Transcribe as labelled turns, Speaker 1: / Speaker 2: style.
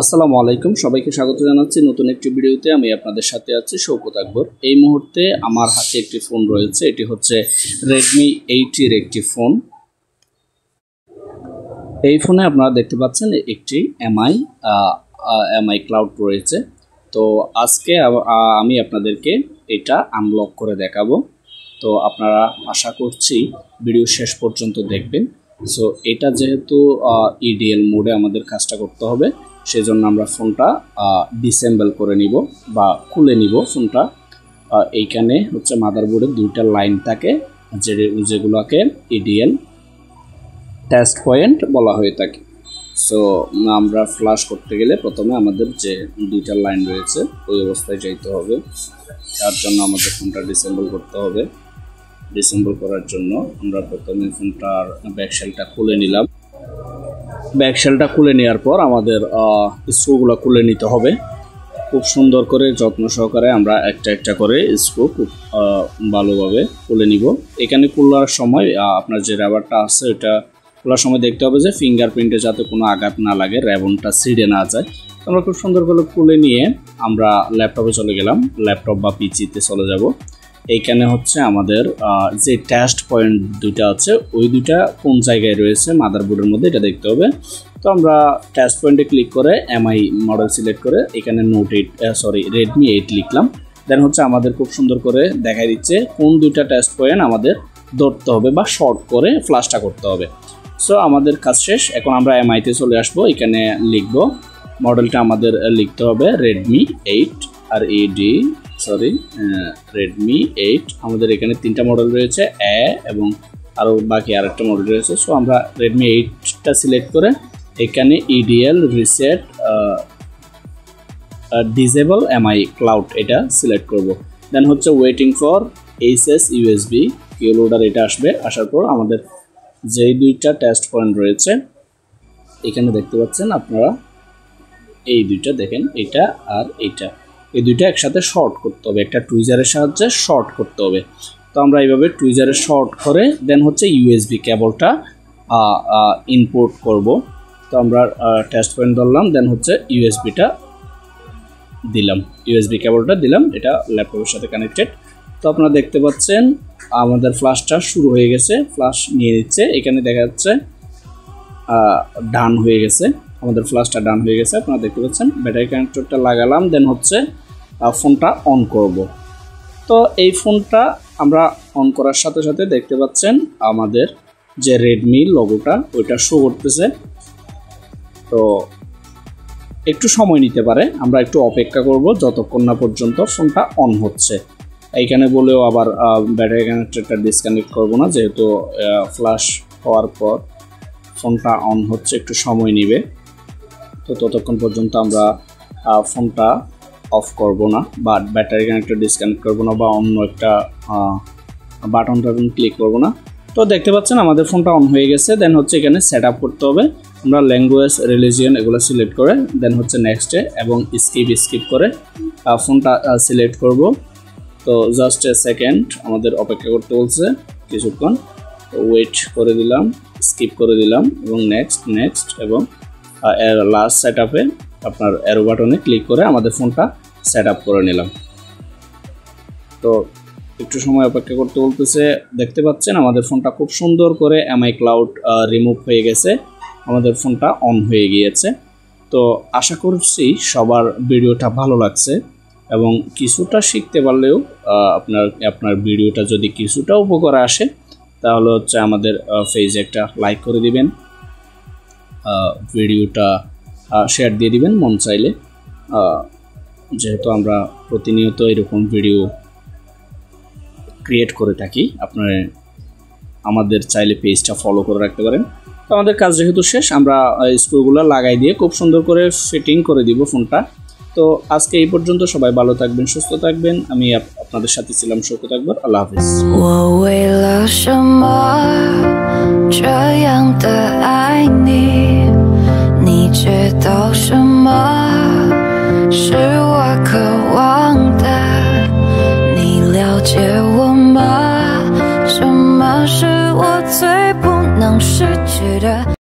Speaker 1: আসসালামু আলাইকুম, সবাইকে স্বাগত জানাচ্ছি নতুন একটি ভিডিওতে। আমি আপনাদের সাথে আছি শৌকত আকবর। এই মুহূর্তে আমার হাতে একটি ফোন রয়েছে, এটি হচ্ছে Redmi 8 এর একটি ফোন। এই ফোনে আপনারা দেখতে পাচ্ছেন একটি MI ক্লাউড রয়েছে। তো আজকে আমি আপনাদেরকে এটা আনলক করে দেখাবো। তো আপনারা আশা করছি ভিডিও শেষ পর্যন্ত দেখবেন। সো এটা যেহেতু EDL মোডে আমাদের কাজটা করতে হবে, সেজন্য আমরা ফোনটা ডিসেম্বল করে নিব বা খুলে নিব ফোনটা। এইখানে হচ্ছে মাদারবোর্ডের দুইটা লাইন থাকে যেগুলোকে EDL টেস্ট পয়েন্ট বলা হয়ে থাকে। সো আমরা ফ্ল্যাশ করতে গেলে প্রথমে আমাদের যে দুইটা লাইন রয়েছে ওই অবস্থায় যাইতে হবে। তার জন্য আমাদের ফোনটা ডিসেম্বল করতে হবে। ডিসেম্বল করার জন্য আমরা প্রথমে ফোনটার ব্যাকশেলটা খুলে নিলাম। ব্যাকশেলটা খুলে নেওয়ার পর আমাদের স্ক্রুগুলো খুলে নিতে হবে খুব সুন্দর করে, যত্ন সহকারে আমরা একটা একটা করে স্ক্রু খুব ভালোভাবে খুলে নিব। এখানে খোলার সময় আপনার যে রাবারটা আছে ওটা খোলার সময় দেখতে হবে যে ফিঙ্গারপ্রিন্টে যাতে কোনো আঘাত না লাগে, র্যাবনটা ছিঁড়ে না যায়। আমরা খুব সুন্দর করে খুলে নিয়ে আমরা ল্যাপটপে চলে গেলাম, ল্যাপটপ বা পিসিতে চলে যাব। এইখানে হচ্ছে আমাদের যে টেস্ট পয়েন্ট দুইটা আছে ওই দুইটা কোন জায়গায় রয়েছে মাদারবোর্ডের মধ্যে এটা দেখতে হবে। তো আমরা টেস্ট পয়েন্টে ক্লিক করে MI মডেল সিলেক্ট করে এখানে Redmi 8 লিখলাম। দেন হচ্ছে আমাদের খুব সুন্দর করে দেখাই দিচ্ছে কোন দুইটা টেস্ট পয়েন্ট আমাদের ধরতে হবে বা শর্ট করে ফ্ল্যাশটা করতে হবে। সো আমাদের কাজ শেষ। এখন আমরা MI-তে চলে আসবো। এখানে লিখব মডেলটা আমাদের লিখতে হবে Redmi 8 Redmi 8। আমাদের এখানে তিনটা মডেল রয়েছে এবং আরও বাকি আরেকটা মডেল রয়েছে। সো আমরা Redmi 8টা সিলেক্ট করে এখানে EDL reset disable MI cloud এটা সিলেক্ট করব। দেন হচ্ছে waiting for HS USB Q loader এটা আসবে। আসার পর আমাদের যেই দুইটা টেস্ট পয়েন্ট রয়েছে এখানে দেখতে পাচ্ছেন আপনারা, এই দুইটা দেখেন, এটা আর এইটা, এই দুইটা একসাথে শর্ট করতে হবে, একটা টুইজারের সাহায্যে শর্ট করতে হবে। তো আমরা এইভাবে টুইজারে শর্ট করে দেন হচ্ছে USB কেবলটা ইনপুট করব। তো আমরা টেস্ট পয়েন্ট ধরলাম, দেন হচ্ছে USB-টা দিলাম, USB কেবলটা দিলাম, এটা ল্যাপটপের সাথে কানেক্টেড। তো আপনারা দেখতে পাচ্ছেন আমাদের ফ্ল্যাশটা শুরু হয়ে গেছে, ফ্ল্যাশ নিয়ে নিচ্ছে। এখানে দেখা যাচ্ছে ডান হয়ে গেছে, আমাদের ফ্ল্যাশটা ডান হয়ে গেছে। আপনারা দেখতে পাচ্ছেন ব্যাটারি কানেক্টরটা লাগালাম, দেন হচ্ছে ফোনটা অন করব। তো এই ফোনটা আমরা অন করার সাথে সাথে দেখতে পাচ্ছেন আমাদের যে Redmi লোগোটা ওইটা শো করতেছে। তো একটু সময় নিতে পারে, আমরা একটু অপেক্ষা করব যতক্ষণ না পর্যন্ত ফোনটা অন হচ্ছে। এইখানে বলেও আবার ব্যাটারি কানেক্টরটা ডিসকানেক্ট করব না, যেহেতু ফ্ল্যাশ হওয়ার পর ফোনটা অন হচ্ছে, একটু সময় নেবে। তো ততক্ষণ পর্যন্ত আমরা ফোনটা অফ করব না বা ব্যাটারি কানেক্টর ডিসকানেক্ট করব না বা অন্য একটা বাটন ক্লিক করব না। তো দেখতে পাচ্ছেন আমাদের ফোনটা অন হয়ে গেছে। দেন হচ্ছে এখানে সেট আপ করতে হবে। আমরা ল্যাঙ্গুয়েজ, রিলিজিয়ন এগুলো সিলেক্ট করে দেন হচ্ছে নেক্সটে এবং স্কিপ করে ফোনটা সিলেক্ট করব। তো জাস্ট এ সেকেন্ড আমাদের অপেক্ষা করতে বলছে কিছুক্ষণ, ওয়েট করে দিলাম, স্কিপ করে দিলাম এবং নেক্সট এবং লাস্ট সেট আপে আপনার অ্যারো বাটনে ক্লিক করে আমাদের ফোনটা সেট আপ করে নিলাম। তো একটু সময় অপেক্ষা করতে বলতেছে। দেখতে পাচ্ছেন আমাদের ফোনটা খুব সুন্দর করে MI ক্লাউড রিমুভ হয়ে গেছে, আমাদের ফোনটা অন হয়ে গিয়েছে। তো আশা করছি সবার ভিডিওটা ভালো লাগছে এবং কিছুটা শিখতে পারলেও আপনার ভিডিওটা যদি কিছুটা উপকারে আসে তাহলে হচ্ছে আমাদের পেজে একটা লাইক করে দিবেন, ভিডিওটা শেয়ার দিয়ে দিবেন মন চাইলে। যেহেতু আমরা প্রতিনিয়ত এরকম ভিডিও ক্রিয়েট করে থাকি, আপনারা আমাদের চাইলে পেজটা ফলো করে রাখতে পারেন। তো আমাদের কাজ যেহেতু শেষ, আমরা স্ক্রুগুলো লাগাই দিয়ে খুব সুন্দর করে ফিটিং করে দিব ফোনটা। তো আজকে এই পর্যন্ত, সবাই ভালো থাকবেন, সুস্থ থাকবেন। আমি আপনাদের সাথে ছিলাম শৌকত আকবর। আল্লাহ হাফিজ।
Speaker 2: 我为了什么这样的爱你？